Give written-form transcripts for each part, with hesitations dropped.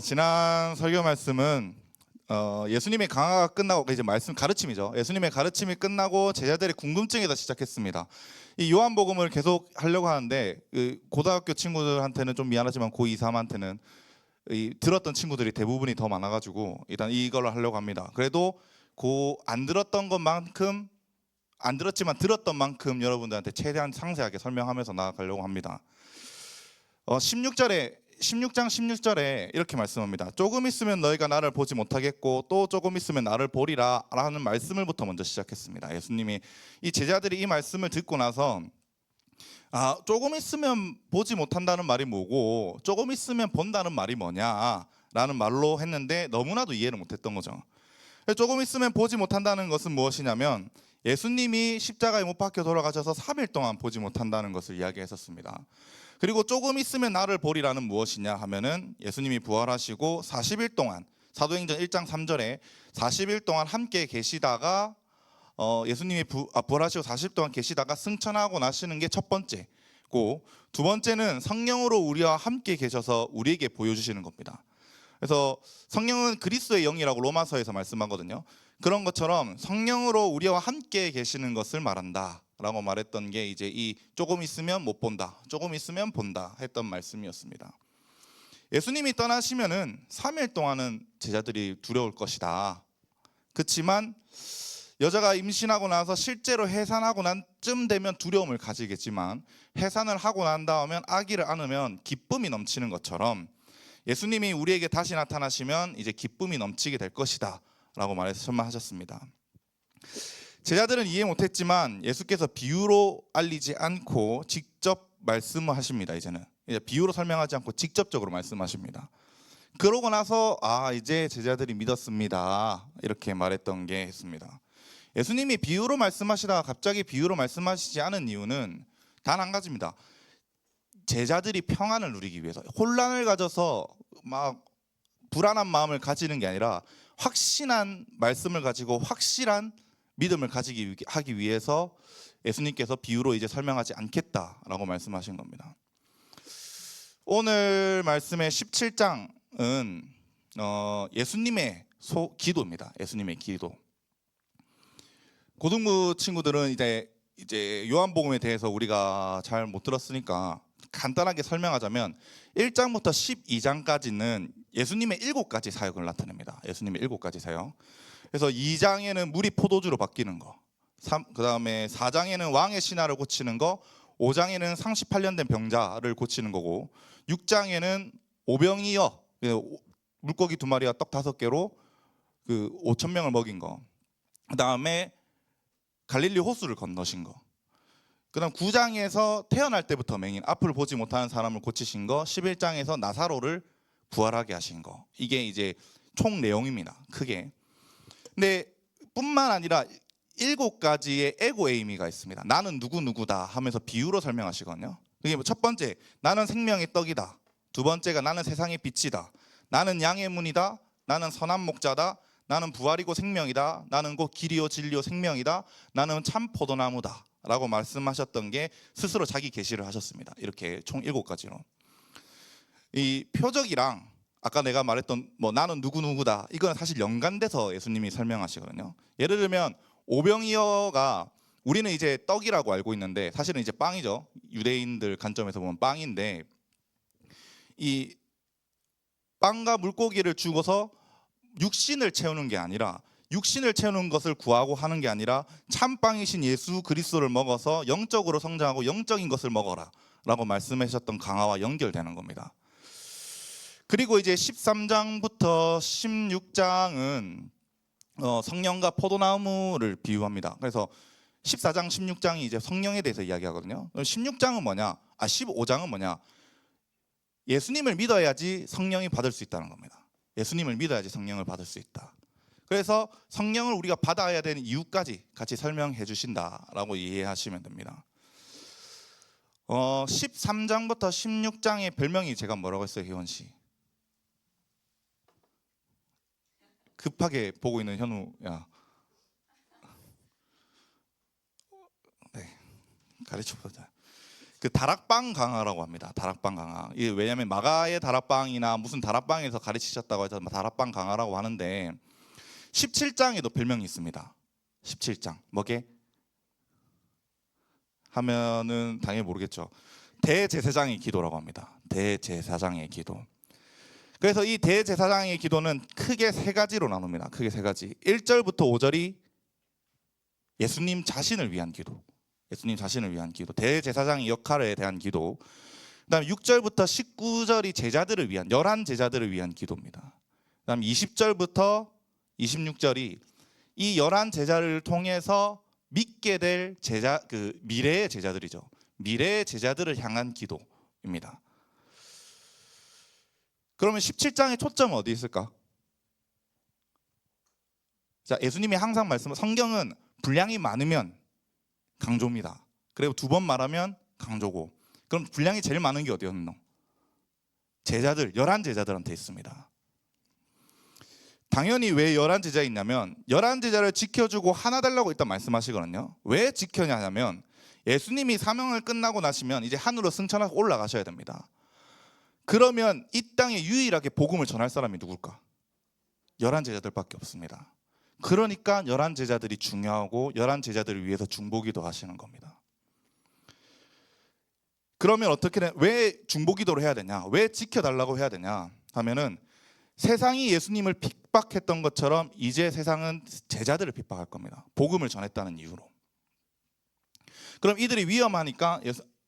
지난 설교 말씀은 예수님의 강화가 끝나고 이제 말씀 가르침이죠. 예수님의 가르침이 끝나고 제자들의 궁금증에서 시작했습니다. 이 요한복음을 계속 하려고 하는데 고등학교 친구들한테는 좀 미안하지만 고2, 3한테는 들었던 친구들이 대부분이 더 많아가지고 일단 이걸로 하려고 합니다. 그래도 안 들었던 것만큼 안 들었지만 들었던 만큼 여러분들한테 최대한 상세하게 설명하면서 나아가려고 합니다. 16장 16절에 이렇게 말씀합니다. 조금 있으면 너희가 나를 보지 못하겠고 또 조금 있으면 나를 보리라 라는 말씀을부터 먼저 시작했습니다. 예수님이 이 제자들이 이 말씀을 듣고 나서 조금 있으면 보지 못한다는 말이 뭐고 조금 있으면 본다는 말이 뭐냐라는 말로 했는데 너무나도 이해를 못했던 거죠. 조금 있으면 보지 못한다는 것은 무엇이냐면 예수님이 십자가에 못 박혀 돌아가셔서 3일 동안 보지 못한다는 것을 이야기했었습니다. 그리고 조금 있으면 나를 보리라는 무엇이냐 하면은 예수님이 부활하시고 40일 동안 사도행전 1장 3절에 40일 동안 함께 계시다가 예수님이 부활하시고 40일 동안 계시다가 승천하고 나시는 게 첫 번째고, 두 번째는 성령으로 우리와 함께 계셔서 우리에게 보여주시는 겁니다. 그래서 성령은 그리스도의 영이라고 로마서에서 말씀하거든요. 그런 것처럼 성령으로 우리와 함께 계시는 것을 말한다 라고 말했던 게 이제 이 조금 있으면 못 본다, 조금 있으면 본다 했던 말씀이었습니다. 예수님이 떠나시면은 3일 동안은 제자들이 두려울 것이다. 그렇지만 여자가 임신하고 나서 실제로 해산하고 난 쯤 되면 두려움을 가지겠지만 해산을 하고 난 다음에 아기를 안으면 기쁨이 넘치는 것처럼 예수님이 우리에게 다시 나타나시면 이제 기쁨이 넘치게 될 것이다 라고 말해서 선언하셨습니다. 제자들은 이해 못했지만 예수께서 비유로 알리지 않고 직접 말씀을 하십니다. 이제는 이제 비유로 설명하지 않고 직접적으로 말씀하십니다. 그러고 나서 이제 제자들이 믿었습니다 이렇게 말했던 게 있습니다. 예수님이 비유로 말씀하시다가 갑자기 비유로 말씀하시지 않은 이유는 단 한 가지입니다. 제자들이 평안을 누리기 위해서, 혼란을 가져서 막 불안한 마음을 가지는 게 아니라 확신한 말씀을 가지고 확실한 믿음을 하기 위해서 예수님께서 비유로 이제 설명하지 않겠다라고 말씀하신 겁니다. 오늘 말씀의 17장은 예수님의 기도입니다. 예수님의 기도. 고등부 친구들은 이제 요한복음에 대해서 우리가 잘 못 들었으니까 간단하게 설명하자면 1장부터 12장까지는 예수님의 7가지 사역을 나타냅니다. 예수님의 7가지 사역. 그래서 2장에는 물이 포도주로 바뀌는 거, 그 다음에 4장에는 왕의 신하를 고치는 거, 5장에는 38년 된 병자를 고치는 거고, 6장에는 오병이어 물고기 2마리와 떡 5개로 5,000명을 먹인 거, 그 다음에 갈릴리 호수를 건너신 거, 그 다음 9장에서 태어날 때부터 맹인 앞을 보지 못하는 사람을 고치신 거, 11장에서 나사로를 부활하게 하신 거, 이게 이제 총 내용입니다. 크게. 근데 뿐만 아니라 7가지의 에고 에이미가 있습니다. 나는 누구누구다 하면서 비유로 설명하시거든요. 그게 첫 번째, 나는 생명의 떡이다. 두 번째가 나는 세상의 빛이다. 나는 양의 문이다. 나는 선한 목자다. 나는 부활이고 생명이다. 나는 곧 길이요 진리요 생명이다. 나는 참 포도나무다 라고 말씀하셨던 게 스스로 자기 계시를 하셨습니다. 이렇게 총 7가지로. 이 표적이랑 아까 내가 말했던 나는 누구누구다, 이건 사실 연관돼서 예수님이 설명하시거든요. 예를 들면 오병이어가 우리는 이제 떡이라고 알고 있는데 사실은 이제 빵이죠. 유대인들 관점에서 보면 빵인데, 이 빵과 물고기를 주고서 육신을 채우는 게 아니라, 육신을 채우는 것을 구하고 하는 게 아니라 참빵이신 예수 그리스도를 먹어서 영적으로 성장하고 영적인 것을 먹어라 라고 말씀하셨던 강화와 연결되는 겁니다. 그리고 이제 13장부터 16장은 성령과 포도나무를 비유합니다. 그래서 14장 16장이 이제 성령에 대해서 이야기하거든요. 16장은 뭐냐? 15장은 뭐냐? 예수님을 믿어야지 성령이 받을 수 있다는 겁니다. 예수님을 믿어야지 성령을 받을 수 있다. 그래서 성령을 우리가 받아야 되는 이유까지 같이 설명해 주신다라고 이해하시면 됩니다. 13장부터 16장의 별명이 제가 뭐라고 했어요, 희원 씨? 급하게 보고 있는 현우야. 네, 가르쳐 보자. 그 다락방 강화라고 합니다. 다락방 강화. 이게 왜냐하면 마가의 다락방이나 무슨 다락방에서 가르치셨다고 해서 다락방 강화라고 하는데 17장에도 별명이 있습니다. 17장 뭐게? 하면은 당연히 모르겠죠. 대제사장의 기도라고 합니다. 대제사장의 기도. 그래서 이 대제사장의 기도는 크게 세 가지로 나눕니다. 크게 세 가지. 1절부터 5절이 예수님 자신을 위한 기도. 예수님 자신을 위한 기도. 대제사장의 역할에 대한 기도. 그다음에 6절부터 19절이 제자들을 위한 11 제자들을 위한 기도입니다. 그다음에 20절부터 26절이 이 11 제자를 통해서 믿게 될 제자 그 미래의 제자들이죠. 미래의 제자들을 향한 기도입니다. 그러면 17장의 초점은 어디 있을까? 자, 예수님이 항상 말씀 성경은 분량이 많으면 강조입니다. 그리고 두 번 말하면 강조고. 그럼 분량이 제일 많은 게 어디였노? 제자들, 11 제자들한테 있습니다. 당연히 왜 11 제자 있냐면 11 제자를 지켜주고 하나 달라고 일단 말씀하시거든요. 왜 지켜냐 하면 예수님이 사명을 끝나고 나시면 이제 하늘로 승천하고 올라가셔야 됩니다. 그러면 이 땅에 유일하게 복음을 전할 사람이 누굴까? 11 제자들밖에 없습니다. 그러니까 11 제자들이 중요하고 11 제자들을 위해서 중보기도 하시는 겁니다. 그러면 어떻게 왜 중보기도를 해야 되냐? 왜 지켜달라고 해야 되냐? 하면은 세상이 예수님을 핍박했던 것처럼 이제 세상은 제자들을 핍박할 겁니다. 복음을 전했다는 이유로. 그럼 이들이 위험하니까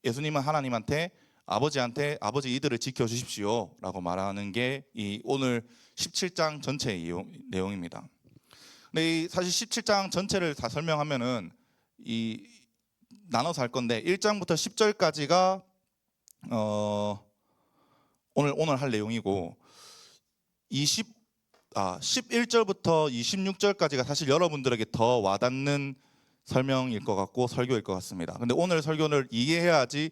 예수님은 하나님한테 아버지한테 아버지 이들을 지켜주십시오 라고 말하는 게 이 오늘 17장 전체의 내용입니다. 근데 사실 17장 전체를 다 설명하면은 이 나눠서 할 건데 1장부터 10절까지가 오늘 할 내용이고 11절부터 26절까지가 사실 여러분들에게 더 와닿는 설명일 것 같고 설교일 것 같습니다. 근데 오늘 설교를 이해해야지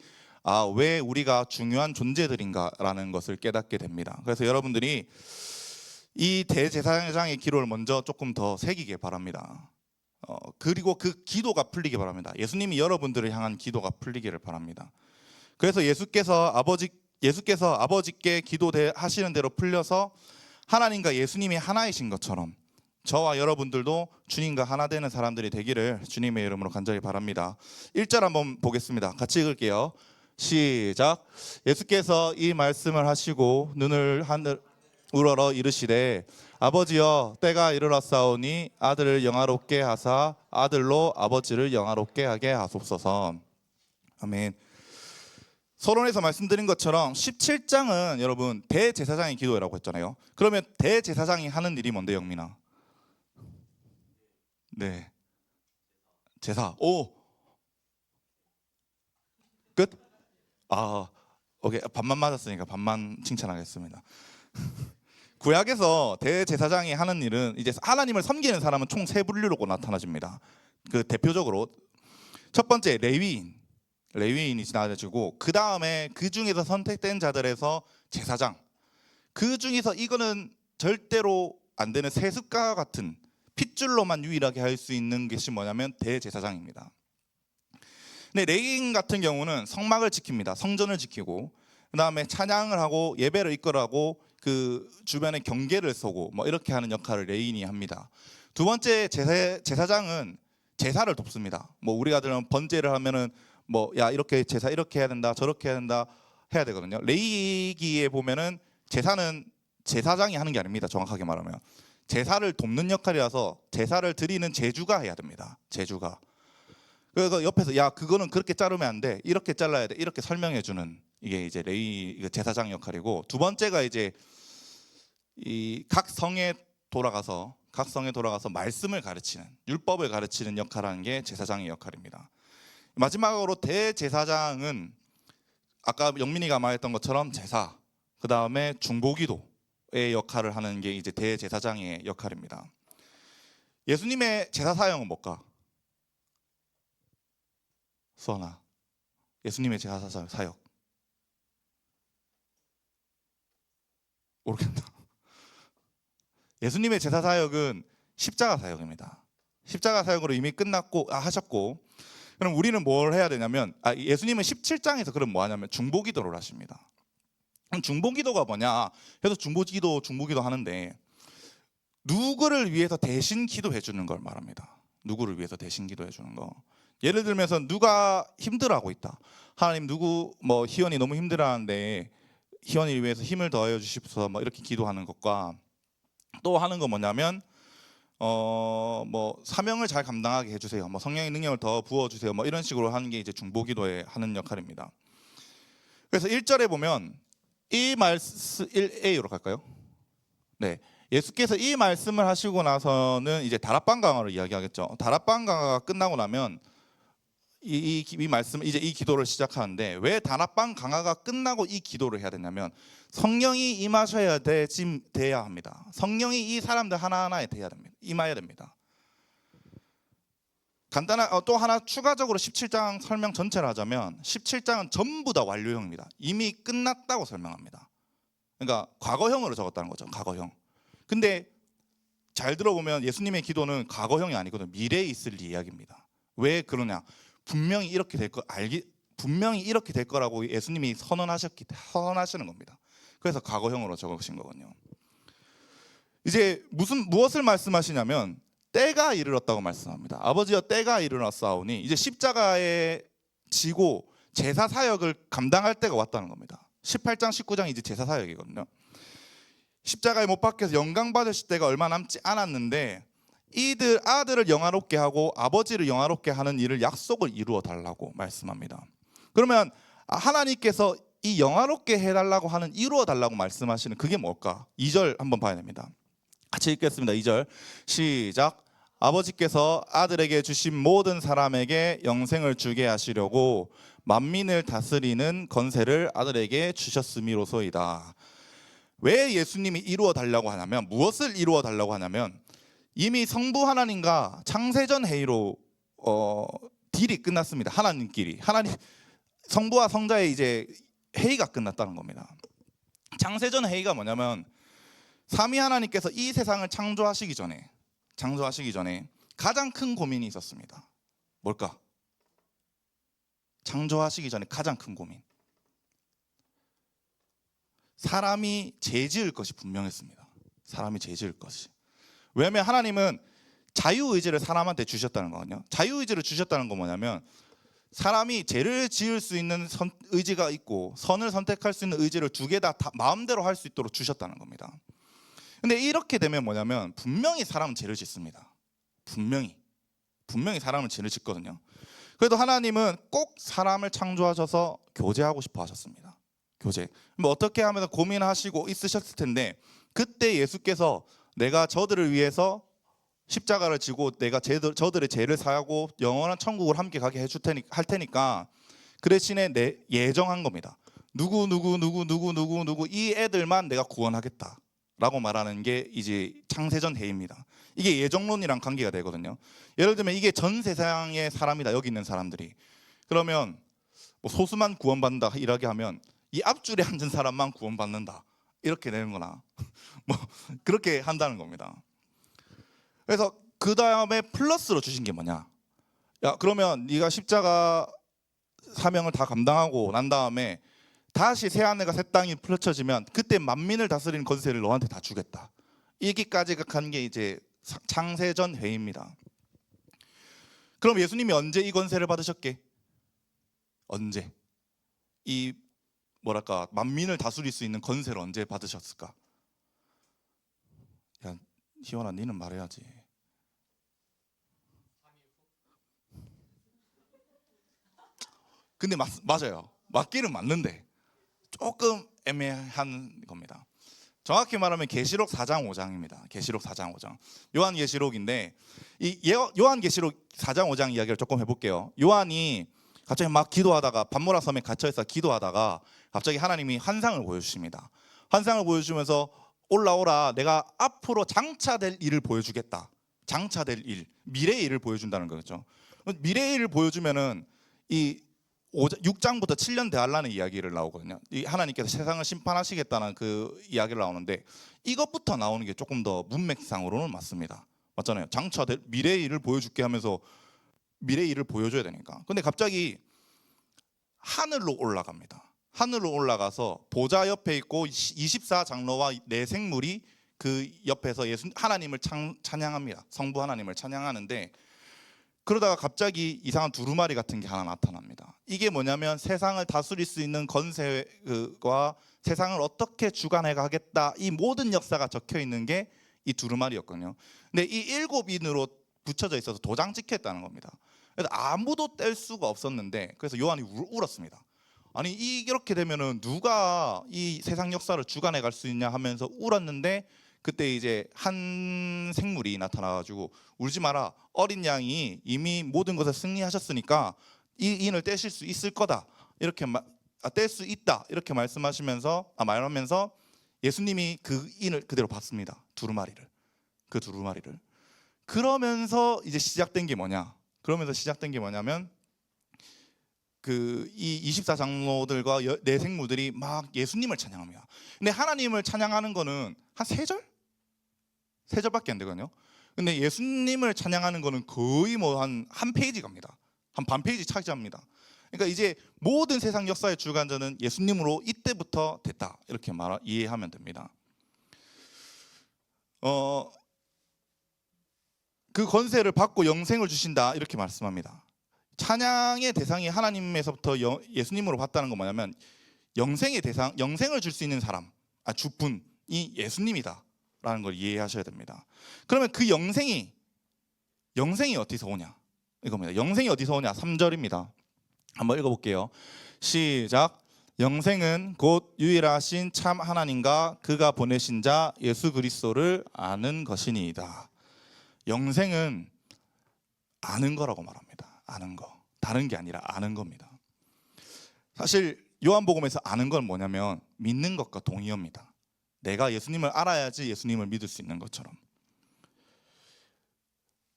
왜 우리가 중요한 존재들인가라는 것을 깨닫게 됩니다. 그래서 여러분들이 이 대제사장의 기도를 먼저 조금 더 새기게 바랍니다. 그리고 그 기도가 풀리기 바랍니다. 예수님이 여러분들을 향한 기도가 풀리기를 바랍니다. 그래서 예수께서 아버지께 기도하시는 대로 풀려서 하나님과 예수님이 하나이신 것처럼 저와 여러분들도 주님과 하나 되는 사람들이 되기를 주님의 이름으로 간절히 바랍니다. 1절 한번 보겠습니다. 같이 읽을게요. 시작. 예수께서 이 말씀을 하시고 눈을 하늘 우러러 이르시되 아버지여 때가 이르렀사오니 아들을 영화롭게 하사 아들로 아버지를 영화롭게 하게 하소서. 아멘. 서론에서 말씀드린 것처럼 17장은 여러분 대제사장의 기도라고 했잖아요. 그러면 대제사장이 하는 일이 뭔데 영민아? 네, 제사. 오, 끝? 오케이. 반만 맞았으니까 반만 칭찬하겠습니다. 구약에서 대제사장이 하는 일은 이제 하나님을 섬기는 사람은 총 세 분류로 나타나집니다. 그 대표적으로 첫 번째 레위인이 나눠지고 그 다음에 그 중에서 선택된 자들에서 제사장. 그 중에서 이거는 절대로 안 되는 세습과 같은 핏줄로만 유일하게 할 수 있는 것이 뭐냐면 대제사장입니다. 근데 레위인 같은 경우는 성막을 지킵니다. 성전을 지키고 그 다음에 찬양을 하고 예배를 이끌어가고 그 주변에 경계를 서고 뭐 이렇게 하는 역할을 레위인이 합니다. 두 번째 제사장은 제사를 돕습니다. 뭐 우리가 들으면 번제를 하면은 뭐 야 이렇게 제사 이렇게 해야 된다 저렇게 해야 된다 해야 되거든요. 레위기에 보면은 제사는 제사장이 하는 게 아닙니다. 정확하게 말하면 제사를 돕는 역할이라서 제사를 드리는 제주가 해야 됩니다. 제주가. 그래서 옆에서 야 그거는 그렇게 자르면 안 돼 이렇게 잘라야 돼 이렇게 설명해 주는 이게 이제 제사장 역할이고 두 번째가 이제 이 각 성에 돌아가서 말씀을 가르치는 율법을 가르치는 역할하는 게 제사장의 역할입니다. 마지막으로 대제사장은 아까 영민이가 말했던 것처럼 제사 그 다음에 중보기도의 역할을 하는 게 이제 대제사장의 역할입니다. 예수님의 제사 사역은 뭘까? 수아나 예수님의 제사 사역 모르겠다. 예수님의 제사 사역은 십자가 사역입니다. 십자가 사역으로 이미 끝났고 하셨고 그럼 우리는 뭘 해야 되냐면 예수님은 17장에서 그럼 뭐 하냐면 중보기도를 하십니다. 그럼 중보기도가 뭐냐? 그래서 중보기도 하는데 누구를 위해서 대신 기도해 주는 걸 말합니다. 누구를 위해서 대신 기도해 주는 거. 예를 들면서 누가 힘들어하고 있다. 하나님 누구 뭐 희원이 너무 힘들어하는데 희원이를 위해서 힘을 더해 주십시오. 뭐 이렇게 기도하는 것과 또 하는 거 뭐냐면 뭐 사명을 잘 감당하게 해주세요. 뭐 성령의 능력을 더 부어주세요. 뭐 이런 식으로 하는 게 이제 중보기도에 하는 역할입니다. 그래서 1절에 보면 이 말씀 1A로 갈까요? 네, 예수께서 이 말씀을 하시고 나서는 이제 다락방 강화를 이야기하겠죠. 다락방 강화가 끝나고 나면 이 말씀 이제 이 기도를 시작하는데 왜 다락방 강화가 끝나고 이 기도를 해야 되냐면 성령이 임하셔야 돼야 합니다. 성령이 이 사람들 하나하나에 돼야 됩니다. 임해야 됩니다. 간단한 또 하나 추가적으로 17장 설명 전체를 하자면 17장은 전부 다 완료형입니다. 이미 끝났다고 설명합니다. 그러니까 과거형으로 적었다는 거죠. 과거형. 근데 잘 들어보면 예수님의 기도는 과거형이 아니거든요. 미래에 있을 이야기입니다. 왜 그러냐? 분명히 이렇게 될 거라고 예수님이 선언하시는 겁니다. 그래서 과거형으로 적으신 거거든요. 이제 무엇을 말씀하시냐면 때가 이르렀다고 말씀합니다. 아버지여 때가 이르렀사오니 이제 십자가에 지고 제사 사역을 감당할 때가 왔다는 겁니다. 18장 19장이 이제 제사 사역이거든요. 십자가에 못 박혀서 영광 받으실 때가 얼마 남지 않았는데 아들을 영화롭게 하고 아버지를 영화롭게 하는 일을 약속을 이루어 달라고 말씀합니다. 그러면 하나님께서 이 영화롭게 해달라고 하는 이루어 달라고 말씀하시는 그게 뭘까? 2절 한번 봐야 됩니다. 같이 읽겠습니다. 2절 시작. 아버지께서 아들에게 주신 모든 사람에게 영생을 주게 하시려고 만민을 다스리는 권세를 아들에게 주셨음이로소이다. 왜 예수님이 이루어 달라고 하냐면 무엇을 이루어 달라고 하냐면 이미 성부 하나님과 창세전 회의로 딜이 끝났습니다. 하나님 성부와 성자의 이제 회의가 끝났다는 겁니다. 창세전 회의가 뭐냐면 삼위 하나님께서 이 세상을 창조하시기 전에 가장 큰 고민이 있었습니다. 뭘까? 창조하시기 전에 가장 큰 고민. 사람이 죄 지을 것이 분명했습니다. 사람이 죄 지을 것이. 왜냐하면 하나님은 자유의지를 사람한테 주셨다는 거거든요. 자유의지를 주셨다는 건 뭐냐면 사람이 죄를 지을 수 있는 의지가 있고 선을 선택할 수 있는 의지를 두 개 다 마음대로 할 수 있도록 주셨다는 겁니다. 근데 이렇게 되면 뭐냐면 분명히 사람은 죄를 짓습니다. 분명히 사람은 죄를 짓거든요. 그래도 하나님은 꼭 사람을 창조하셔서 교제하고 싶어 하셨습니다. 교제. 뭐 어떻게 하면 고민하시고 있으셨을 텐데 그때 예수께서 내가 저들을 위해서 십자가를 지고 내가 저들의 죄를 사하고 영원한 천국을 함께 가게 할 테니까 그 대신에 예정한 겁니다. 누구 이 애들만 내가 구원하겠다라고 말하는 게 이제 창세전 회의입니다. 이게 예정론이랑 관계가 되거든요. 예를 들면 이게 전 세상의 사람이다. 여기 있는 사람들이. 그러면 뭐 소수만 구원받는다 이렇게 하면 이 앞줄에 앉은 사람만 구원받는다 이렇게 되는 거나 뭐 그렇게 한다는 겁니다. 그래서 그 다음에 플러스로 주신 게 뭐냐? 야 그러면 네가 십자가 사명을 다 감당하고 난 다음에 다시 새 하늘과 새 땅이 펼쳐지면 그때 만민을 다스리는 권세를 너한테 다 주겠다. 여기까지가 간 게 이제 창세전 회의입니다. 그럼 예수님이 언제 이 권세를 받으셨게? 언제? 이 만민을 다스릴 수 있는 권세를 언제 받으셨을까? 야 희원아 니는 말해야지. 근데 맞아요. 맞기는 맞는데 조금 애매한 겁니다. 정확히 말하면 계시록 4장 5장입니다. 계시록 4장 5장. 요한계시록인데 이 요한계시록 4장 5장 이야기를 조금 해볼게요. 요한이 갑자기 막 기도하다가 밤모라 섬에 갇혀있어 기도하다가 갑자기 하나님이 환상을 보여주십니다. 환상을 보여주면서 올라오라 내가 앞으로 장차될 일을 보여주겠다. 장차될 일, 미래의 일을 보여준다는 거죠. 미래의 일을 보여주면은 이 6장부터 7년 대환란의 이야기를 나오거든요. 이 하나님께서 세상을 심판하시겠다는 그 이야기를 나오는데 이것부터 나오는 게 조금 더 문맥상으로는 맞습니다. 맞잖아요. 장차될 미래의 일을 보여줄게 하면서 미래의 일을 보여줘야 되니까. 근데 갑자기 하늘로 올라갑니다. 하늘로 올라가서 보좌 옆에 있고 24장로와 네 생물이 그 옆에서 하나님을 찬양합니다. 성부 하나님을 찬양하는데, 그러다가 갑자기 이상한 두루마리 같은 게 하나 나타납니다. 이게 뭐냐면 세상을 다스릴 수 있는 건세와 세상을 어떻게 주관해 가겠다, 이 모든 역사가 적혀 있는 게 이 두루마리였거든요. 근데 이 7인으로 붙여져 있어서 도장 찍혔다는 겁니다. 그래서 아무도 뗄 수가 없었는데, 그래서 요한이 울었습니다. 아니 이렇게 되면은 누가 이 세상 역사를 주관해 갈 수 있냐 하면서 울었는데, 그때 이제 한 생물이 나타나가지고 울지 마라, 어린 양이 이미 모든 것을 승리하셨으니까 이 인을 떼실 수 있을 거다, 이렇게 뗄 수 있다, 이렇게 말하면서 예수님이 그 인을 그대로 받습니다. 그 두루마리를. 그러면서 이제 시작된 게 뭐냐면 그 이 24장로들과 네 생물들이 막 예수님을 찬양합니다. 근데 하나님을 찬양하는 거는 한 3절밖에 안 되거든요. 근데 예수님을 찬양하는 거는 거의 뭐 한 페이지 갑니다. 한 반 페이지 차지합니다. 그러니까 이제 모든 세상 역사의 주관자는 예수님으로 이때부터 됐다, 이렇게 이해하면 됩니다. 그 권세를 받고 영생을 주신다, 이렇게 말씀합니다. 찬양의 대상이 하나님에서부터 예수님으로 받다는 건 뭐냐면 영생의 대상, 영생을 줄 수 있는 사람, 주분이 예수님이다라는 걸 이해하셔야 됩니다. 그러면 그 영생이 어디서 오냐 이겁니다. 영생이 어디서 오냐? 3절입니다. 한번 읽어볼게요. 시작. 영생은 곧 유일하신 참 하나님과 그가 보내신 자 예수 그리스도를 아는 것이니이다. 영생은 아는 거라고 말합니다. 아는 거. 다른 게 아니라 아는 겁니다. 사실 요한복음에서 아는 건 뭐냐면 믿는 것과 동의어입니다. 내가 예수님을 알아야지 예수님을 믿을 수 있는 것처럼.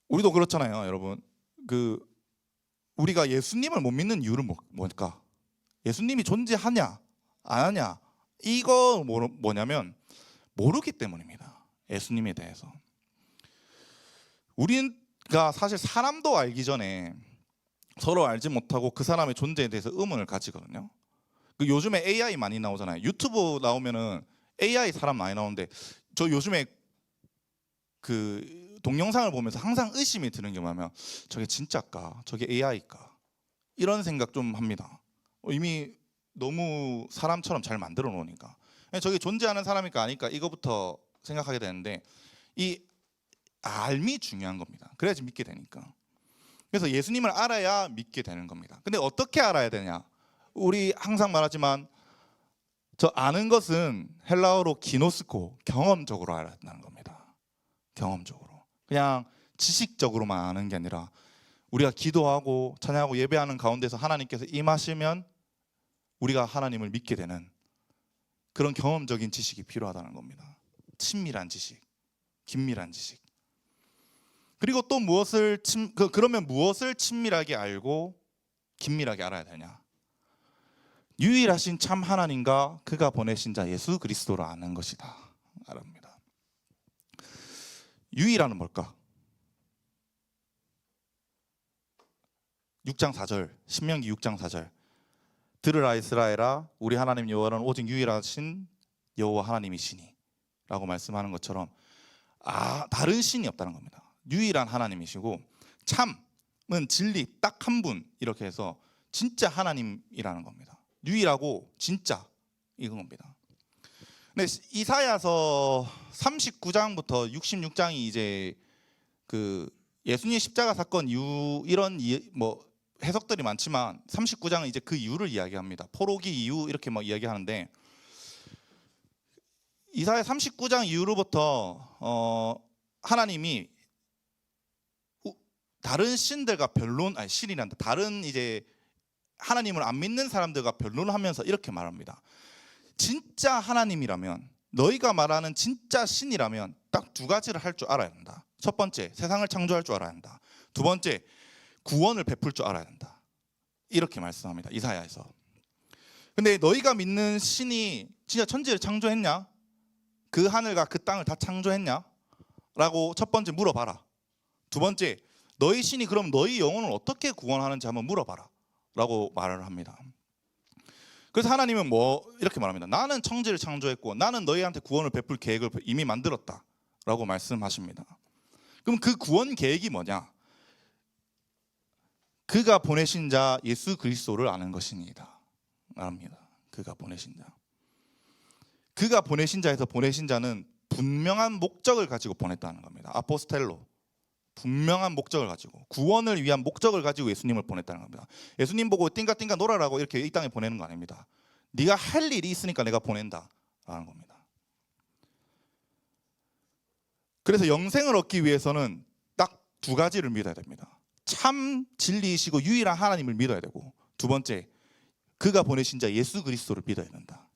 우리도 그렇잖아요, 여러분. 우리가 예수님을 못 믿는 이유는 뭘까? 예수님이 존재하냐 안 하냐, 이거 뭐냐면 모르기 때문입니다. 예수님에 대해서. 우리가 사실 사람도 알기 전에 서로 알지 못하고 그 사람의 존재에 대해서 의문을 가지거든요. 요즘에 AI 많이 나오잖아요. 유튜브 나오면은 AI 사람 많이 나오는데, 저 요즘에 그 동영상을 보면서 항상 의심이 드는 게 뭐냐면 저게 진짜일까, 저게 AI일까, 이런 생각 좀 합니다. 이미 너무 사람처럼 잘 만들어 놓으니까 저게 존재하는 사람일까 아닐까, 이거부터 생각하게 되는데, 이 알미 중요한 겁니다. 그래야지 믿게 되니까. 그래서 예수님을 알아야 믿게 되는 겁니다. 근데 어떻게 알아야 되냐? 우리 항상 말하지만 저 아는 것은 헬라어로 기노스코, 경험적으로 알아야 된다는 겁니다. 경험적으로. 그냥 지식적으로만 아는 게 아니라 우리가 기도하고 찬양하고 예배하는 가운데서 하나님께서 임하시면 우리가 하나님을 믿게 되는 그런 경험적인 지식이 필요하다는 겁니다. 친밀한 지식, 긴밀한 지식. 그리고 또 그러면 무엇을 친밀하게 알고 긴밀하게 알아야 되냐? 유일하신 참 하나님과 그가 보내신 자 예수 그리스도를 아는 것이다, 알합니다. 유일하는 뭘까? 6장 4절, 신명기 6장 4절. 들으라 이스라엘아, 우리 하나님 여호와는 오직 유일하신 여호와 하나님이시니 라고 말씀하는 것처럼 다른 신이 없다는 겁니다. 유일한 하나님이시고, 참은 진리, 딱 한 분, 이렇게 해서 진짜 하나님이라는 겁니다. 유일하고 진짜, 이건 겁니다. 근데 이사야서 39장부터 66장이 이제 그 예수님 십자가 사건 이후 이런 해석들이 많지만 39장은 이제 그 이유를 이야기합니다. 포로기 이후 이렇게 막 이야기하는데, 이사야 39장 이후로부터 하나님이 다른 신들과 신이란다. 다른 이제 하나님을 안 믿는 사람들과 변론하면서 이렇게 말합니다. 진짜 하나님이라면, 너희가 말하는 진짜 신이라면 딱 2가지를 할 줄 알아야 한다. 첫 번째, 세상을 창조할 줄 알아야 한다. 두 번째, 구원을 베풀 줄 알아야 한다. 이렇게 말씀합니다, 이사야에서. 근데 너희가 믿는 신이 진짜 천지를 창조했냐? 그 하늘과 그 땅을 다 창조했냐? 라고 첫 번째 물어봐라. 두 번째, 너희 신이 그럼 너희 영혼을 어떻게 구원하는지 한번 물어봐라 라고 말을 합니다. 그래서 하나님은 이렇게 말합니다. 나는 천지를 창조했고 나는 너희한테 구원을 베풀 계획을 이미 만들었다 라고 말씀하십니다. 그럼 그 구원 계획이 뭐냐? 그가 보내신 자 예수 그리스도를 아는 것이니이다 합니다. 그가 보내신 자. 그가 보내신 자에서 보내신 자는 분명한 목적을 가지고 보냈다는 겁니다. 아포스텔로. 분명한 목적을 가지고, 구원을 위한 목적을 가지고 예수님을 보냈다는 겁니다. 예수님 보고 띵가띵가 놀아라고 이렇게 이 땅에 보내는 거 아닙니다. 네가 할 일이 있으니까 내가 보낸다라는 겁니다. 그래서 영생을 얻기 위해서는 딱 두 가지를 믿어야 됩니다. 참 진리이시고 유일한 하나님을 믿어야 되고, 두 번째, 그가 보내신 자 예수 그리스도를 믿어야 된다.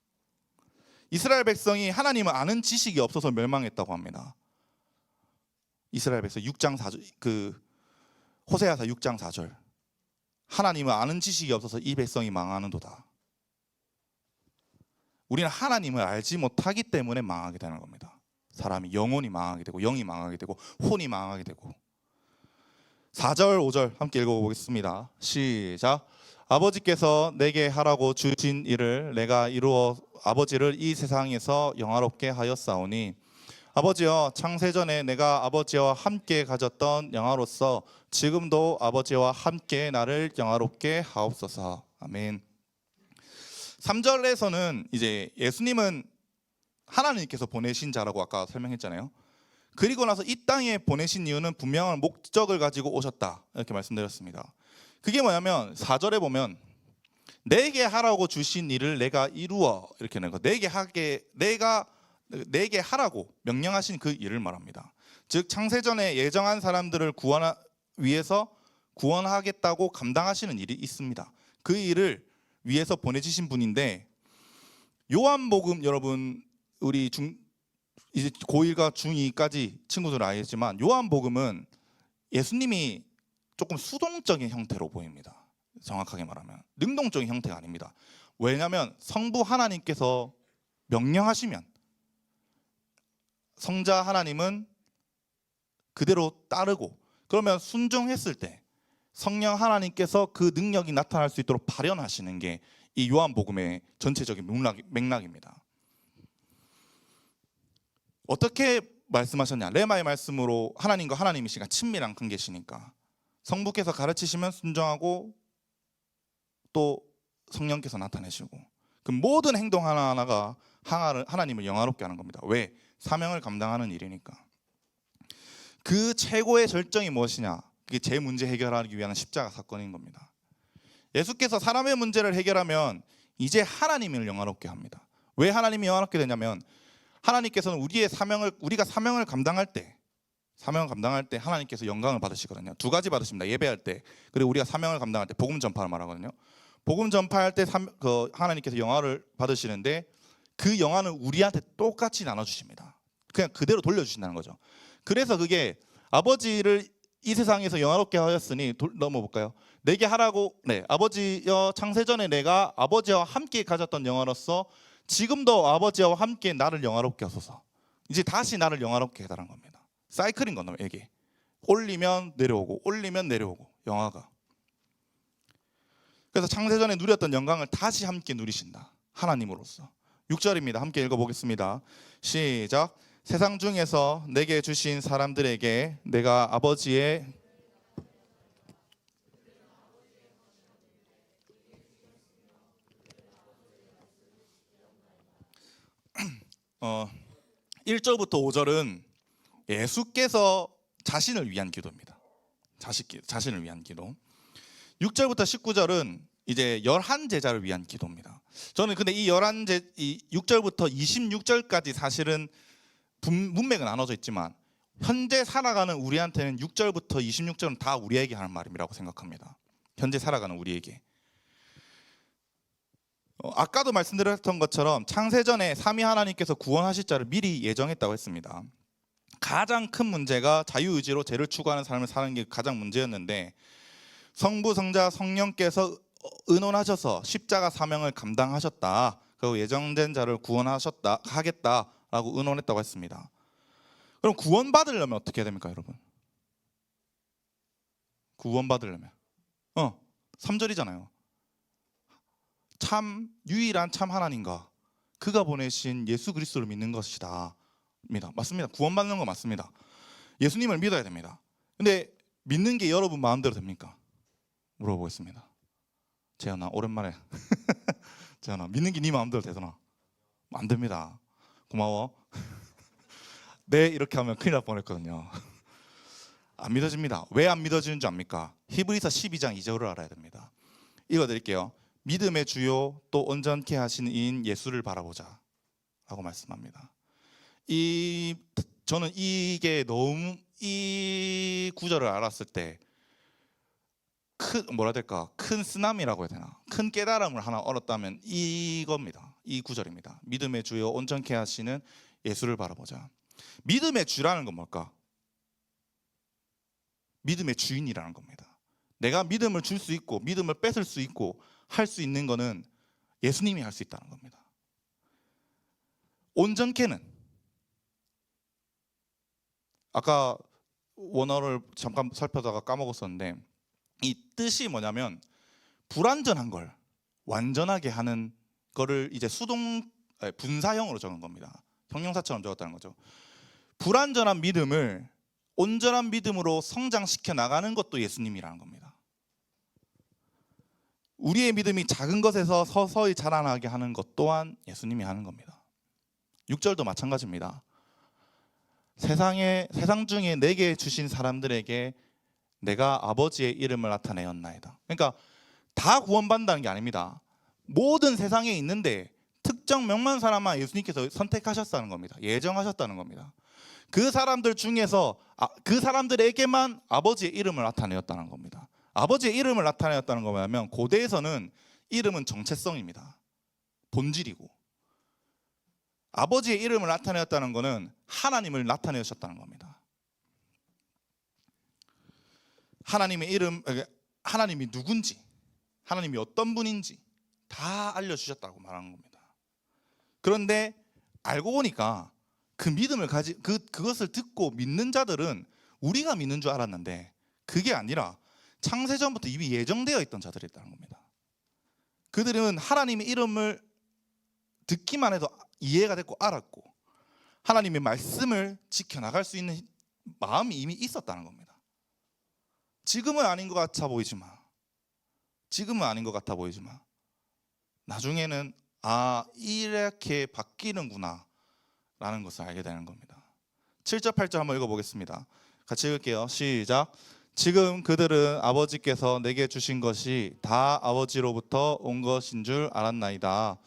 이스라엘 백성이 하나님을 아는 지식이 없어서 멸망했다고 합니다. 이스라엘 백성 6장 4절, 호세아서 6장 4절. 하나님을 아는 지식이 없어서 이 백성이 망하는도다. 우리는 하나님을 알지 못하기 때문에 망하게 되는 겁니다. 사람이 영혼이 망하게 되고 영이 망하게 되고 혼이 망하게 되고. 4절 5절 함께 읽어보겠습니다. 시작. 아버지께서 내게 하라고 주신 일을 내가 이루어 아버지를 이 세상에서 영화롭게 하였사오니 아버지여, 창세전에 내가 아버지와 함께 가졌던 영화로서 지금도 아버지와 함께 나를 영화롭게 하옵소서. 아멘. 3절에서는 이제 예수님은 하나님께서 보내신 자라고 아까 설명했잖아요. 그리고 나서 이 땅에 보내신 이유는 분명한 목적을 가지고 오셨다 이렇게 말씀드렸습니다. 그게 뭐냐면 4절에 보면 내게 하라고 주신 일을 내가 이루어 이렇게 하는 거. 내게 하라고 명령하신 그 일을 말합니다. 즉 창세전에 예정한 사람들을 위해서 구원하겠다고 감당하시는 일이 있습니다. 그 일을 위해서 보내주신 분인데, 요한복음, 여러분 우리 이제 고1과 중2까지 친구들 알겠지만 요한복음은 예수님이 조금 수동적인 형태로 보입니다. 정확하게 말하면 능동적인 형태가 아닙니다. 왜냐하면 성부 하나님께서 명령하시면 성자 하나님은 그대로 따르고, 그러면 순종했을 때 성령 하나님께서 그 능력이 나타날 수 있도록 발현하시는 게 이 요한복음의 전체적인 맥락입니다. 어떻게 말씀하셨냐? 레마의 말씀으로 하나님과 하나님이시니까 친밀한 관계시니까 성부께서 가르치시면 순종하고 또 성령께서 나타내시고, 그 모든 행동 하나하나가 하나님을 영화롭게 하는 겁니다. 왜? 사명을 감당하는 일이니까. 그 최고의 절정이 무엇이냐? 그게 제 문제 해결하기 위한 십자가 사건인 겁니다. 예수께서 사람의 문제를 해결하면 이제 하나님을 영화롭게 합니다. 왜 하나님이 영화롭게 되냐면 하나님께서는 우리가 사명을 감당할 때 하나님께서 영광을 받으시거든요. 두 가지 받으십니다. 예배할 때, 그리고 우리가 사명을 감당할 때, 복음 전파를 말하거든요. 복음 전파할 때 하나님께서 영화를 받으시는데 그 영화는 우리한테 똑같이 나눠주십니다. 그냥 그대로 돌려주신다는 거죠. 그래서 그게 아버지를 이 세상에서 영화롭게 하였으니, 넘어볼까요? 내게 하라고, 아버지여, 창세전에 내가 아버지와 함께 가졌던 영화로서 지금도 아버지와 함께 나를 영화롭게 하소서. 이제 다시 나를 영화롭게 해달라는 겁니다. 사이클인 거예요. 이게 올리면 내려오고 올리면 내려오고 영화가. 그래서 창세전에 누렸던 영광을 다시 함께 누리신다, 하나님으로서. 6절입니다. 함께 읽어보겠습니다. 시작. 세상 중에서 내게 주신 사람들에게 내가 아버지의 1절부터 5절은 예수께서 자신을 위한 기도입니다. 자신을 위한 기도. 6절부터 19절은 이제 11제자를 위한 기도입니다. 저는 근데 이 6절부터 26절까지 사실은 문맥은 나눠져 있지만 현재 살아가는 우리한테는 6절부터 26절은 다 우리에게 하는 말이라고 생각합니다. 현재 살아가는 우리에게. 아까도 말씀드렸던 것처럼 창세전에 삼위 하나님께서 구원하실 자를 미리 예정했다고 했습니다. 가장 큰 문제가 자유의지로 죄를 추구하는 삶을 사는 게 가장 문제였는데, 성부, 성자, 성령께서 의논하셔서 십자가 사명을 감당하셨다. 그리고 예정된 자를 하겠다라고 의논했다고 했습니다. 그럼 구원받으려면 어떻게 해야 됩니까, 여러분? 구원받으려면 3절이잖아요. 참 유일한 참 하나님과 그가 보내신 예수 그리스도를 믿는 것이다. 맞습니다. 구원받는 거 맞습니다. 예수님을 믿어야 됩니다. 근데 믿는 게 여러분 마음대로 됩니까? 물어보겠습니다. 재현아, 오랜만에. 재현아, 믿는 게 네 마음대로 되더나? 안 됩니다. 고마워. 네, 이렇게 하면 큰일 날 뻔했거든요. 안 믿어집니다. 왜 안 믿어지는 줄 압니까? 히브리서 12장 2절을 알아야 됩니다. 읽어드릴게요. 믿음의 주요 또 온전케 하시는 이인 예수를 바라보자 라고 말씀합니다. 저는 이게 너무 이 구절을 알았을 때 큰 쓰나미라고 해야 되나, 큰 깨달음을 하나 얻었다면 이겁니다. 이 구절입니다. 믿음의 주요 온전케 하시는 예수를 바라보자. 믿음의 주라는 건 뭘까? 믿음의 주인이라는 겁니다. 내가 믿음을 줄 수 있고 믿음을 뺏을 수 있고 할 수 있는 거는 예수님이 할 수 있다는 겁니다. 온전케는 아까 원어를 잠깐 살펴다가 까먹었었는데 이 뜻이 뭐냐면 불완전한 걸 완전하게 하는 거를 이제 분사형으로 적은 겁니다. 형용사처럼 적었다는 거죠. 불완전한 믿음을 온전한 믿음으로 성장시켜 나가는 것도 예수님이라는 겁니다. 우리의 믿음이 작은 것에서 서서히 자라나게 하는 것 또한 예수님이 하는 겁니다. 6절도 마찬가지입니다. 세상 중에 내게 주신 사람들에게 내가 아버지의 이름을 나타내었나이다. 그러니까 다 구원받는다는 게 아닙니다. 모든 세상에 있는데 특정 몇만 사람만 예수님께서 선택하셨다는 겁니다. 예정하셨다는 겁니다. 그 사람들 중에서 그 사람들에게만 아버지의 이름을 나타내었다는 겁니다. 아버지의 이름을 나타내었다는 거 뭐냐면 고대에서는 이름은 정체성입니다. 본질이고, 아버지의 이름을 나타내었다는 것은 하나님을 나타내셨다는 겁니다. 하나님의 이름, 하나님이 누군지, 하나님이 어떤 분인지 다 알려주셨다고 말하는 겁니다. 그런데 알고 보니까 그 믿음을 그것을 듣고 믿는 자들은 우리가 믿는 줄 알았는데 그게 아니라 창세전부터 이미 예정되어 있던 자들이었다는 겁니다. 그들은 하나님의 이름을 듣기만 해도 이해가 됐고 알았고 하나님의 말씀을 지켜나갈 수 있는 마음이 이미 있었다는 겁니다. 지금은 아닌 것 같아 보이지만 나중에는 이렇게 바뀌는구나 라는 것을 알게 되는 겁니다. 7절 8절 한번 읽어보겠습니다. 같이 읽을게요. 시작. 지금 그들은 아버지께서 내게 주신 것이 다 아버지로부터 온 것인 줄 알았나이다.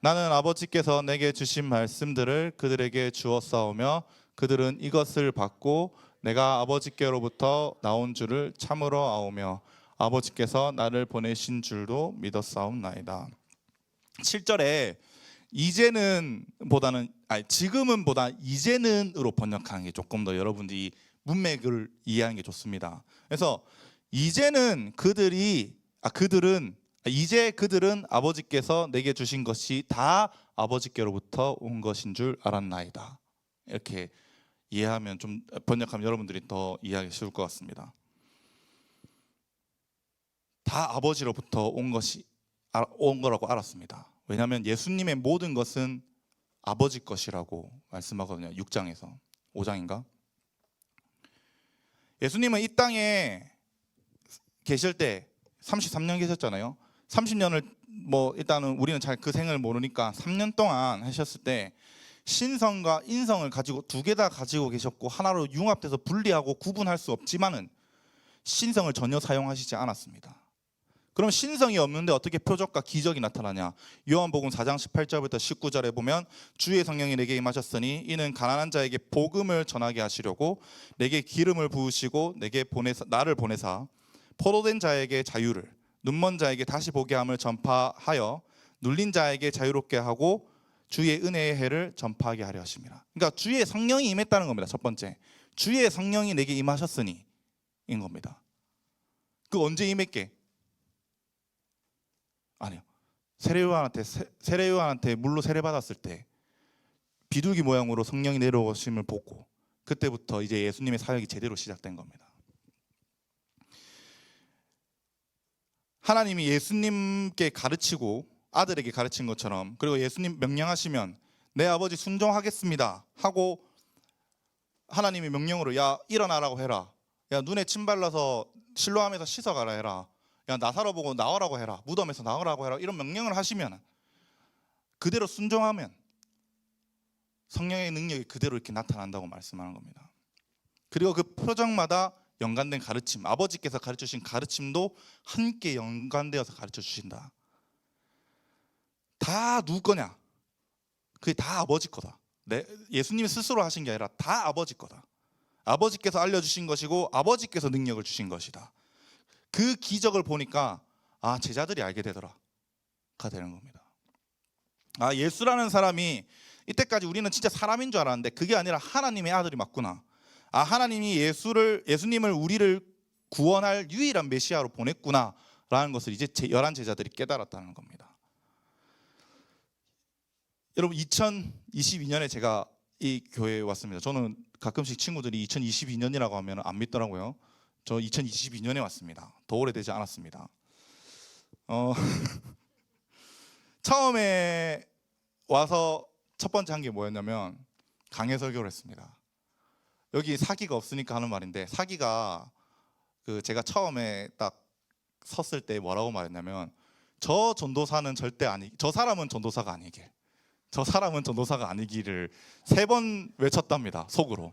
나는 아버지께서 내게 주신 말씀들을 그들에게 주었사오며 그들은 이것을 받고 내가 아버지께로부터 나온 줄을 참으로 아오며 아버지께서 나를 보내신 줄도 믿었사옵나이다. 7절에 지금은 보다 이제는으로 번역하는 게 조금 더 여러분들이 문맥을 이해하는 게 좋습니다. 그래서 이제는 그들은 아버지께서 내게 주신 것이 다 아버지께로부터 온 것인 줄 알았나이다. 이렇게 이해하면 좀 번역하면 여러분들이 더 이해하기 쉬울 것 같습니다. 다 아버지로부터 온 거라고 알았습니다. 왜냐하면 예수님의 모든 것은 아버지 것이라고 말씀하거든요. 6장에서 5장인가? 예수님은 이 땅에 계실 때 33년 계셨잖아요. 30년을 일단은 우리는 잘 그 생을 모르니까 3년 동안 하셨을 때 신성과 인성을 가지고 두 개 다 가지고 계셨고 하나로 융합돼서 분리하고 구분할 수 없지만은 신성을 전혀 사용하시지 않았습니다. 그럼 신성이 없는데 어떻게 표적과 기적이 나타나냐? 요한복음 4장 18절부터 19절에 보면 주의 성령이 내게 임하셨으니 이는 가난한 자에게 복음을 전하게 하시려고 내게 기름을 부으시고 나를 보내사 포로된 자에게 자유를, 눈먼 자에게 다시 보게 함을 전파하여 눌린 자에게 자유롭게 하고 주의 은혜의 해를 전파하게 하려 하십니다. 그러니까 주의 성령이 임했다는 겁니다. 첫 번째, 주의 성령이 내게 임하셨으니 인 겁니다. 그 언제 임했게? 아니요. 세례요한한테 물로 세례받았을 때 비둘기 모양으로 성령이 내려오심을 보고 그때부터 이제 예수님의 사역이 제대로 시작된 겁니다. 하나님이 예수님께 가르치고 아들에게 가르친 것처럼, 그리고 예수님 명령하시면 내 아버지 순종하겠습니다 하고 하나님이 명령으로 야 일어나라고 해라, 야 눈에 침 발라서 실로암에서 씻어가라 해라, 야 나사로 보고 나오라고 해라, 무덤에서 나오라고 해라, 이런 명령을 하시면 그대로 순종하면 성령의 능력이 그대로 이렇게 나타난다고 말씀하는 겁니다. 그리고 그 표적마다 연관된 가르침, 아버지께서 가르쳐 주신 가르침도 함께 연관되어서 가르쳐 주신다. 다 누구 거냐? 그게 다 아버지 거다. 예수님이 스스로 하신 게 아니라 다 아버지 거다. 아버지께서 알려주신 것이고 아버지께서 능력을 주신 것이다. 그 기적을 보니까 제자들이 알게 되더라가 되는 겁니다. 예수라는 사람이, 이때까지 우리는 진짜 사람인 줄 알았는데 그게 아니라 하나님의 아들이 맞구나. 하나님이 예수님을 우리를 구원할 유일한 메시아로 보냈구나라는 것을 이제 11 제자들이 깨달았다는 겁니다. 여러분 2022년에 제가 이 교회에 왔습니다. 저는 가끔씩 친구들이 2022년이라고 하면 안 믿더라고요. 저 2022년에 왔습니다. 더 오래되지 않았습니다. 처음에 와서 첫 번째 한 게 뭐였냐면 강해 설교를 했습니다. 여기 사기가 없으니까 하는 말인데, 사기가 제가 처음에 딱 섰을 때 뭐라고 말했냐면 저 전도사는 저 사람은 전도사가 아니길, 저 사람은 전도사가 아니기를 3번 외쳤답니다. 속으로.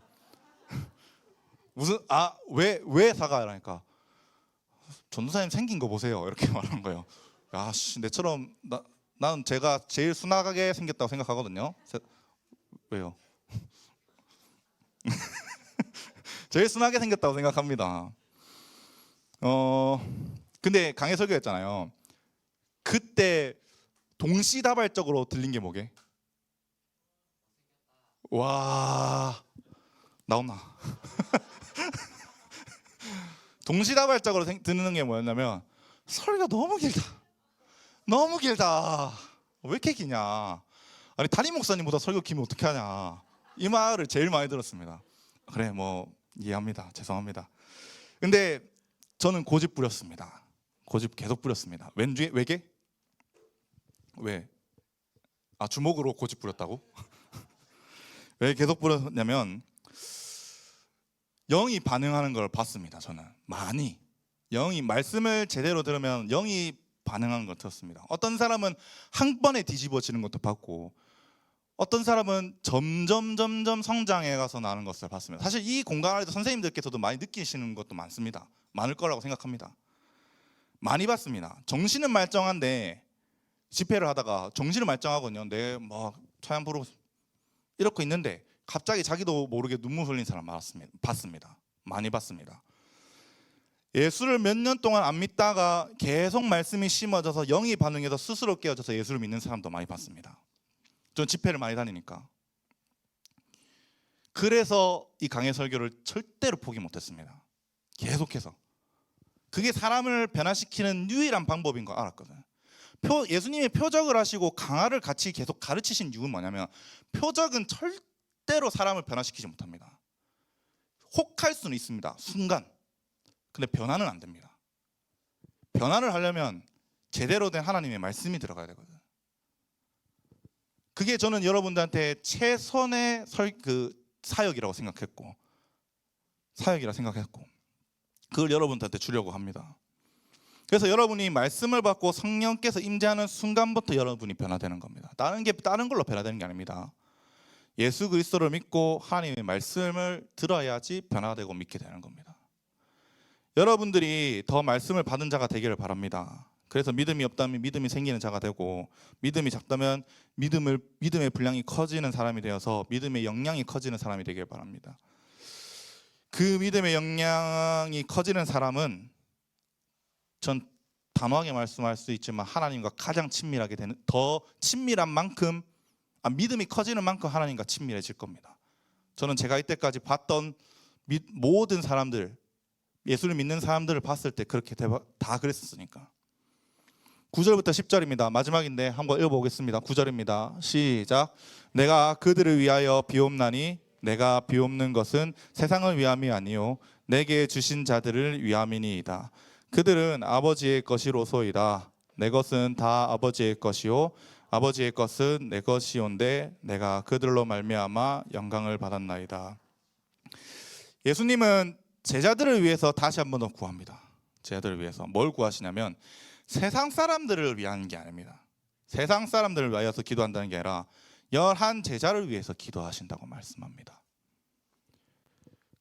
무슨 왜 사과하라니까, 전도사님 생긴 거 보세요 이렇게 말한 거예요. 내처럼 나는 제가 제일 순하게 생겼다고 생각하거든요. 왜요? 제일 순하게 생겼다고 생각합니다. 근데 강해 설교했잖아요. 그때 동시다발적으로 들린 게 뭐게? 와, 나오나? 동시다발적으로 듣는 게 뭐였냐면 설교가 너무 길다. 너무 길다. 왜 이렇게 기냐? 아니 담임 목사님보다 설교 길면 어떻게 하냐? 이 말을 제일 많이 들었습니다. 그래 뭐 이해합니다. 죄송합니다. 근데 저는 고집 부렸습니다. 고집 계속 부렸습니다. 왜게? 왜? 주먹으로 고집 부렸다고? 왜 계속 부렸냐면 영이 반응하는 걸 봤습니다. 저는 많이 영이 말씀을 제대로 들으면 영이 반응하는 걸 들었습니다. 어떤 사람은 한 번에 뒤집어지는 것도 봤고, 어떤 사람은 점점 성장해 가서 나는 것을 봤습니다. 사실 이 공간 안에서 선생님들께서도 많이 느끼시는 것도 많을 거라고 생각합니다. 많이 봤습니다. 정신은 말짱한데 집회를 하다가 정신을 말짱하거든요. 찬양 부르고 이렇게 있는데 갑자기 자기도 모르게 눈물 흘린 사람 봤습니다. 많이 봤습니다. 예수를 몇 년 동안 안 믿다가 계속 말씀이 심어져서 영이 반응해서 스스로 깨어져서 예수를 믿는 사람도 많이 봤습니다. 저는 집회를 많이 다니니까. 그래서 이 강해 설교를 절대로 포기 못했습니다. 계속해서. 그게 사람을 변화시키는 유일한 방법인 거 알았거든요. 예수님이 표적을 하시고 강화를 같이 계속 가르치신 이유는 뭐냐면, 표적은 절대로 사람을 변화시키지 못합니다. 혹할 수는 있습니다. 순간. 근데 변화는 안 됩니다. 변화를 하려면 제대로 된 하나님의 말씀이 들어가야 되거든요. 그게 저는 여러분들한테 최선의 사역이라고 생각했고 그걸 여러분들한테 주려고 합니다. 그래서 여러분이 말씀을 받고 성령께서 임재하는 순간부터 여러분이 변화되는 겁니다. 다른 걸로 변화되는 게 아닙니다. 예수 그리스도를 믿고 하나님의 말씀을 들어야지 변화되고 믿게 되는 겁니다. 여러분들이 더 말씀을 받은 자가 되기를 바랍니다. 그래서 믿음이 없다면 믿음이 생기는 자가 되고, 믿음이 작다면 믿음의 분량이 커지는 사람이 되어서 믿음의 역량이 커지는 사람이 되길 바랍니다. 그 믿음의 역량이 커지는 사람은, 전 단호하게 말씀할 수 있지만 하나님과 가장 친밀하게 되는, 더 친밀한 만큼, 믿음이 커지는 만큼 하나님과 친밀해질 겁니다. 저는 제가 이때까지 봤던 모든 사람들, 예수를 믿는 사람들을 봤을 때 그렇게 다 그랬었으니까. 9절부터 10절입니다. 마지막인데 한번 읽어보겠습니다. 9절입니다. 시작. 내가 그들을 위하여 비옵나니 내가 비옵는 것은 세상을 위함이 아니요 내게 주신 자들을 위함이니이다. 그들은 아버지의 것이로소이다. 내 것은 다 아버지의 것이요 아버지의 것은 내 것이온데 내가 그들로 말미암아 영광을 받았나이다. 예수님은 제자들을 위해서 다시 한 번 더 구합니다. 제자들을 위해서 뭘 구하시냐면 세상 사람들을 위한 게 아닙니다. 세상 사람들을 위하여서 기도한다는 게 아니라 11 제자를 위해서 기도하신다고 말씀합니다.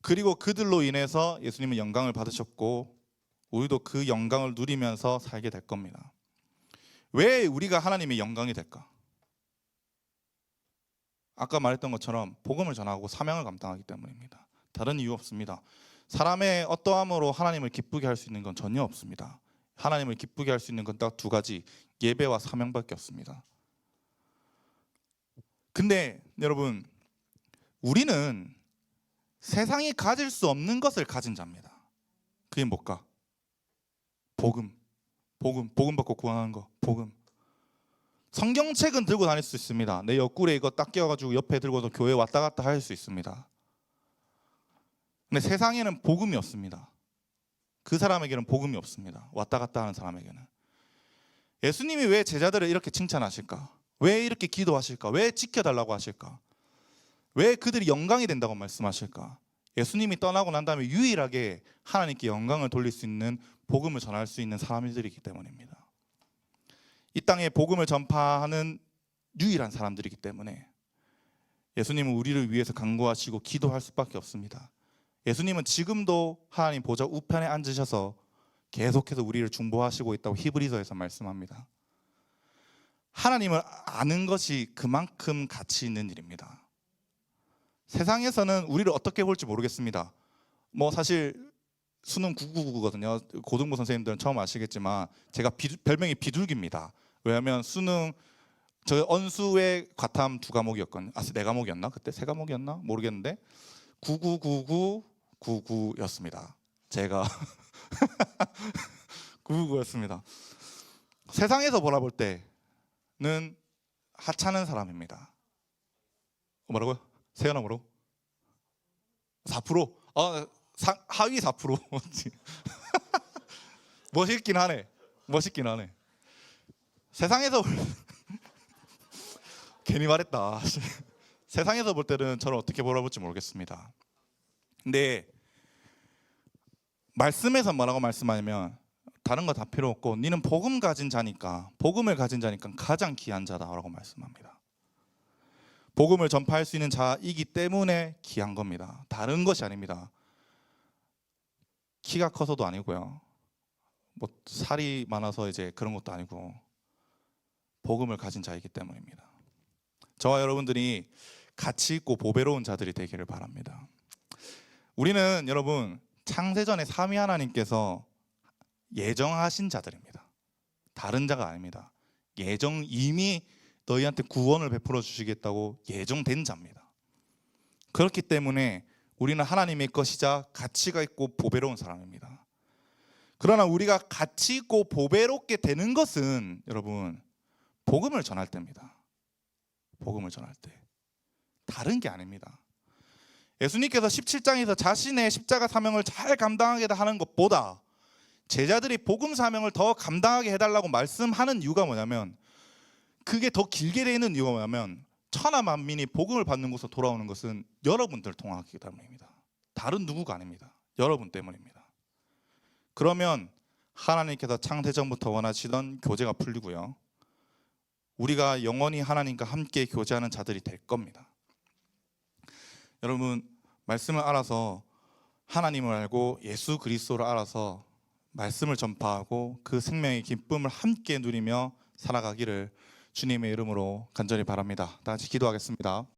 그리고 그들로 인해서 예수님은 영광을 받으셨고 우리도 그 영광을 누리면서 살게 될 겁니다. 왜 우리가 하나님의 영광이 될까? 아까 말했던 것처럼 복음을 전하고 사명을 감당하기 때문입니다. 다른 이유 없습니다. 사람의 어떠함으로 하나님을 기쁘게 할 수 있는 건 전혀 없습니다. 하나님을 기쁘게 할 수 있는 건 딱 2가지, 예배와 사명밖에 없습니다. 근데 여러분, 우리는 세상이 가질 수 없는 것을 가진 자입니다. 그게 뭘까? 복음 받고 구원하는 거. 복음. 성경책은 들고 다닐 수 있습니다. 내 옆구리에 이거 딱 끼워가지고 옆에 들고서 교회 왔다 갔다 할 수 있습니다. 근데 세상에는 복음이 없습니다. 그 사람에게는 복음이 없습니다. 왔다 갔다 하는 사람에게는. 예수님이 왜 제자들을 이렇게 칭찬하실까? 왜 이렇게 기도하실까? 왜 지켜달라고 하실까? 왜 그들이 영광이 된다고 말씀하실까? 예수님이 떠나고 난 다음에 유일하게 하나님께 영광을 돌릴 수 있는 복음을 전할 수 있는 사람들이기 때문입니다. 이 땅에 복음을 전파하는 유일한 사람들이기 때문에 예수님은 우리를 위해서 간구하시고 기도할 수밖에 없습니다. 예수님은 지금도 하나님 보좌 우편에 앉으셔서 계속해서 우리를 중보하시고 있다고 히브리서에서 말씀합니다. 하나님을 아는 것이 그만큼 가치 있는 일입니다. 세상에서는 우리를 어떻게 볼지 모르겠습니다. 사실 수능 999거든요. 고등부 선생님들은 처음 아시겠지만 제가 별명이 비둘기입니다. 왜냐하면 수능 저 언수의 과탐 2과목이었거든요. 4과목이었나? 그때 3과목이었나? 모르겠는데 999999였습니다. 제가 999였습니다. 세상에서 바라볼 때는 하찮은 사람입니다. 뭐라고요? 세연아 뭐라고? 4%? 하위 4%. 멋있긴 하네. 세상에서 괜히 말했다. 세상에서 볼 때는 저를 어떻게 바라볼지 모르겠습니다. 근데 말씀에서 뭐라고 말씀하냐면 다른 거 다 필요 없고 너는 복음을 가진 자니까 가장 귀한 자다라고 말씀합니다. 복음을 전파할 수 있는 자이기 때문에 귀한 겁니다. 다른 것이 아닙니다. 키가 커서도 아니고요. 살이 많아서 이제 그런 것도 아니고 복음을 가진 자이기 때문입니다. 저와 여러분들이 가치 있고 보배로운 자들이 되기를 바랍니다. 우리는 여러분 창세전에 삼위 하나님께서 예정하신 자들입니다. 다른 자가 아닙니다. 이미 너희한테 구원을 베풀어 주시겠다고 예정된 자입니다. 그렇기 때문에 우리는 하나님의 것이자 가치가 있고 보배로운 사람입니다. 그러나 우리가 가치 있고 보배롭게 되는 것은 여러분 복음을 전할 때입니다. 복음을 전할 때. 다른 게 아닙니다. 예수님께서 17장에서 자신의 십자가 사명을 잘 감당하게 하는 것보다 제자들이 복음 사명을 더 감당하게 해달라고 말씀하는 이유가 뭐냐면 그게 더 길게 되는 이유가 뭐냐면 천하 만민이 복음을 받는 곳으로 돌아오는 것은 여러분들 통하기 때문입니다. 다른 누구가 아닙니다. 여러분 때문입니다. 그러면 하나님께서 창세전부터 원하시던 교제가 풀리고요. 우리가 영원히 하나님과 함께 교제하는 자들이 될 겁니다. 여러분 말씀을 알아서 하나님을 알고 예수 그리스도를 알아서 말씀을 전파하고 그 생명의 기쁨을 함께 누리며 살아가기를 주님의 이름으로 간절히 바랍니다. 다 같이 기도하겠습니다.